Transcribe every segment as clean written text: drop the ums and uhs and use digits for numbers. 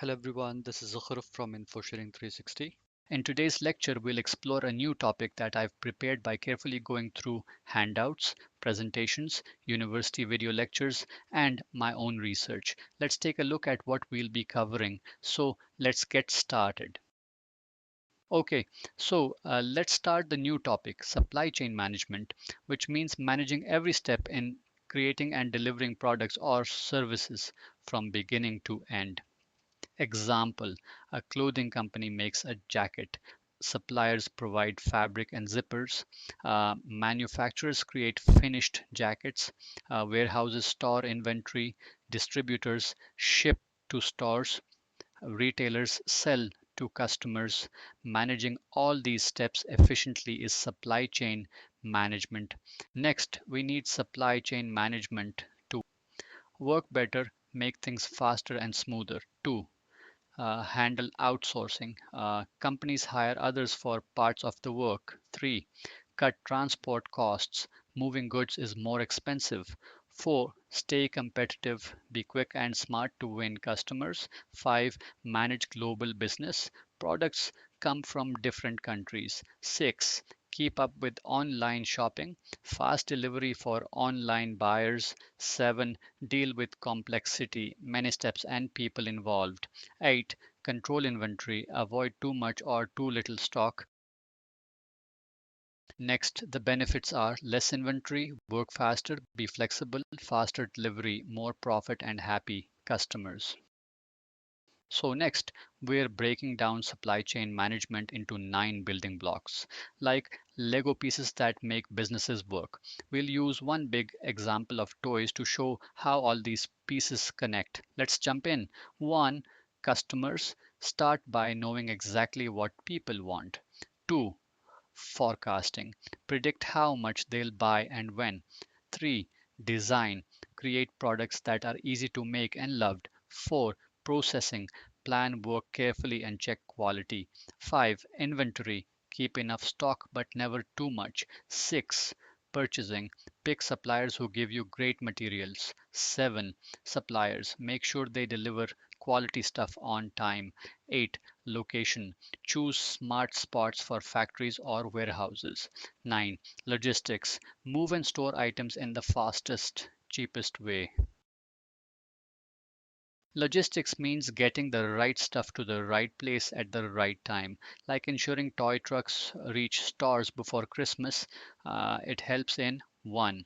Hello everyone, this is Zukhruf from InfoSharing 360. In today's lecture, we'll explore a new topic that I've prepared by carefully going through handouts, presentations, university video lectures, and my own research. Let's take a look at what we'll be covering. So let's get started. Okay, let's start the new topic, supply chain management, which means managing every step in creating and delivering products or services from beginning to end. Example, a clothing company makes a jacket. Suppliers provide fabric and zippers. Manufacturers create finished jackets. Warehouses store inventory. Distributors ship to stores. Retailers sell to customers. Managing all these steps efficiently is supply chain management. Next, we need supply chain management to work better, make things faster and smoother. 2, handle outsourcing. Companies hire others for parts of the work. 3. Cut transport costs. Moving goods is more expensive. 4. Stay competitive. Be quick and smart to win customers. 5. Manage global business. Products come from different countries. 6. Keep up with online shopping. Fast delivery for online buyers. 7. Deal with complexity, many steps and people involved. 8. Control inventory. Avoid too much or too little stock. Next, the benefits are less inventory, work faster, be flexible, faster delivery, more profit, and happy customers. So, next, we're breaking down supply chain management into 9 building blocks, like Lego pieces that make businesses work. We'll use one big example of toys to show how all these pieces connect. Let's jump in. 1. Customers. Start by knowing exactly what people want. 2. Forecasting. Predict how much they'll buy and when. 3. Design. Create products that are easy to make and loved. 4. Processing. Plan work carefully and check quality. 5. Inventory. Keep enough stock but never too much. 6. Purchasing. Pick suppliers who give you great materials. 7. Suppliers. Make sure they deliver quality stuff on time. 8. Location. Choose smart spots for factories or warehouses. 9. Logistics. Move and store items in the fastest, cheapest way. Logistics means getting the right stuff to the right place at the right time, like ensuring toy trucks reach stores before Christmas. It helps in 1.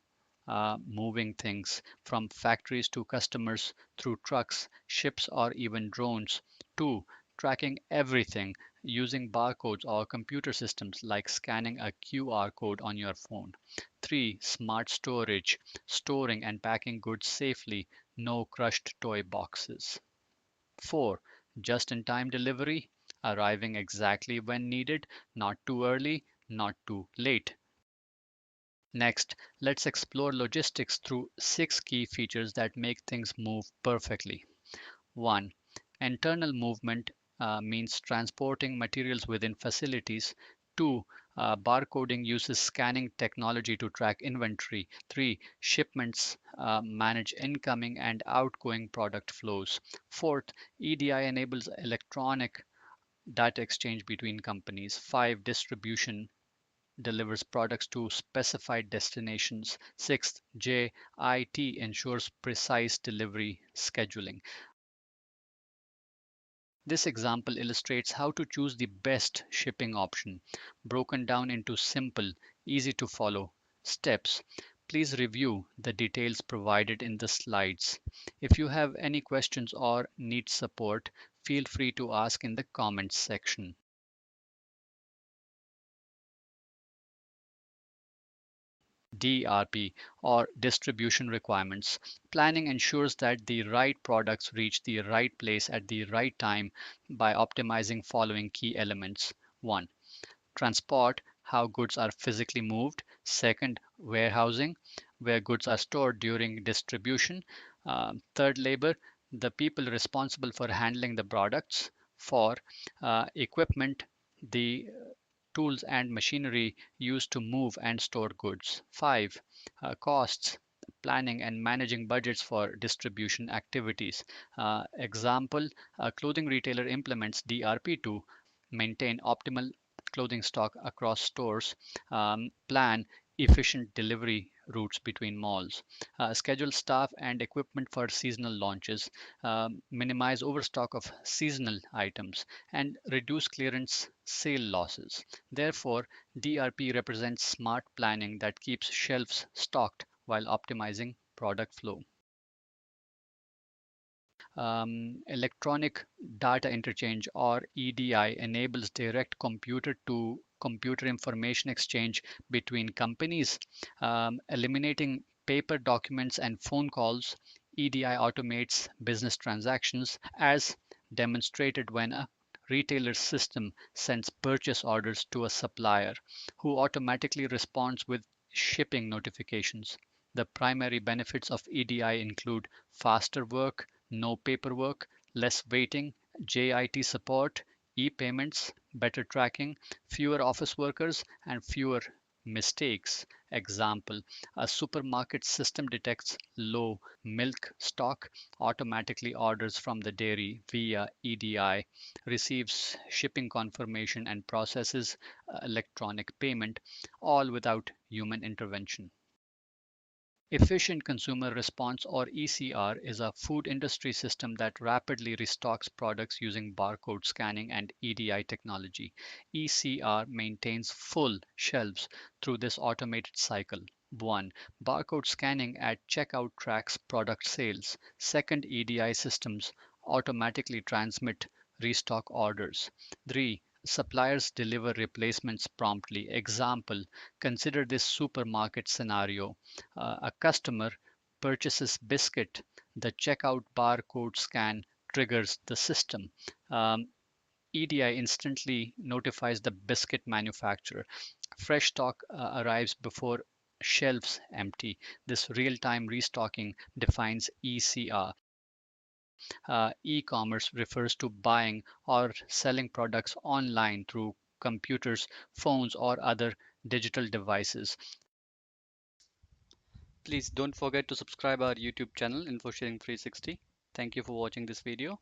Moving things from factories to customers through trucks, ships, or even drones. 2. Tracking everything using barcodes or computer systems like scanning a QR code on your phone. 3. Smart storage, storing and packing goods safely, no crushed toy boxes. 4. Just in time delivery, arriving exactly when needed, not too early, not too late. Next, let's explore logistics through 6 key features that make things move perfectly. 1. Internal movement means transporting materials within facilities. 2. Barcoding uses scanning technology to track inventory. 3. Shipments manage incoming and outgoing product flows. Fourth, EDI enables electronic data exchange between companies. 5. Distribution delivers products to specified destinations. Sixth, JIT ensures precise delivery scheduling. This example illustrates how to choose the best shipping option, broken down into simple, easy to follow steps. Please review the details provided in the slides. If you have any questions or need support, feel free to ask in the comments section. DRP or distribution requirements. Planning ensures that the right products reach the right place at the right time by optimizing following key elements. 1. Transport, how goods are physically moved. Second, warehousing, where goods are stored during distribution. Third, labor, the people responsible for handling the products. 4. Equipment, the tools and machinery used to move and store goods. 5. Costs, planning and managing budgets for distribution activities. Example, a clothing retailer implements DRP to maintain optimal clothing stock across stores, plan efficient delivery routes between malls, schedule staff and equipment for seasonal launches, minimize overstock of seasonal items, and reduce clearance sale losses. Therefore, DRP represents smart planning that keeps shelves stocked while optimizing product flow. Electronic data interchange or EDI enables direct computer to computer information exchange between companies, eliminating paper documents and phone calls. EDI automates business transactions as demonstrated when a retailer's system sends purchase orders to a supplier who automatically responds with shipping notifications. The primary benefits of EDI include faster work, no paperwork, less waiting, JIT support, e-payments, better tracking, fewer office workers, and fewer mistakes. Example, a supermarket system detects low milk stock, automatically orders from the dairy via EDI, receives shipping confirmation, and processes electronic payment, all without human intervention. Efficient Consumer Response or ECR is a food industry system that rapidly restocks products using barcode scanning and EDI technology. ECR maintains full shelves through this automated cycle. 1. Barcode scanning at checkout tracks product sales. Second, EDI systems automatically transmit restock orders. 3. Suppliers deliver replacements promptly. Example, consider this supermarket scenario. A customer purchases biscuit, the checkout barcode scan triggers the system. EDI instantly notifies the biscuit manufacturer. Fresh stock arrives before shelves empty. This real time restocking defines ECR. E-commerce refers to buying or selling products online through computers, phones, or other digital devices. Please don't forget to subscribe our YouTube channel InfoSharing 360. Thank you for watching this video.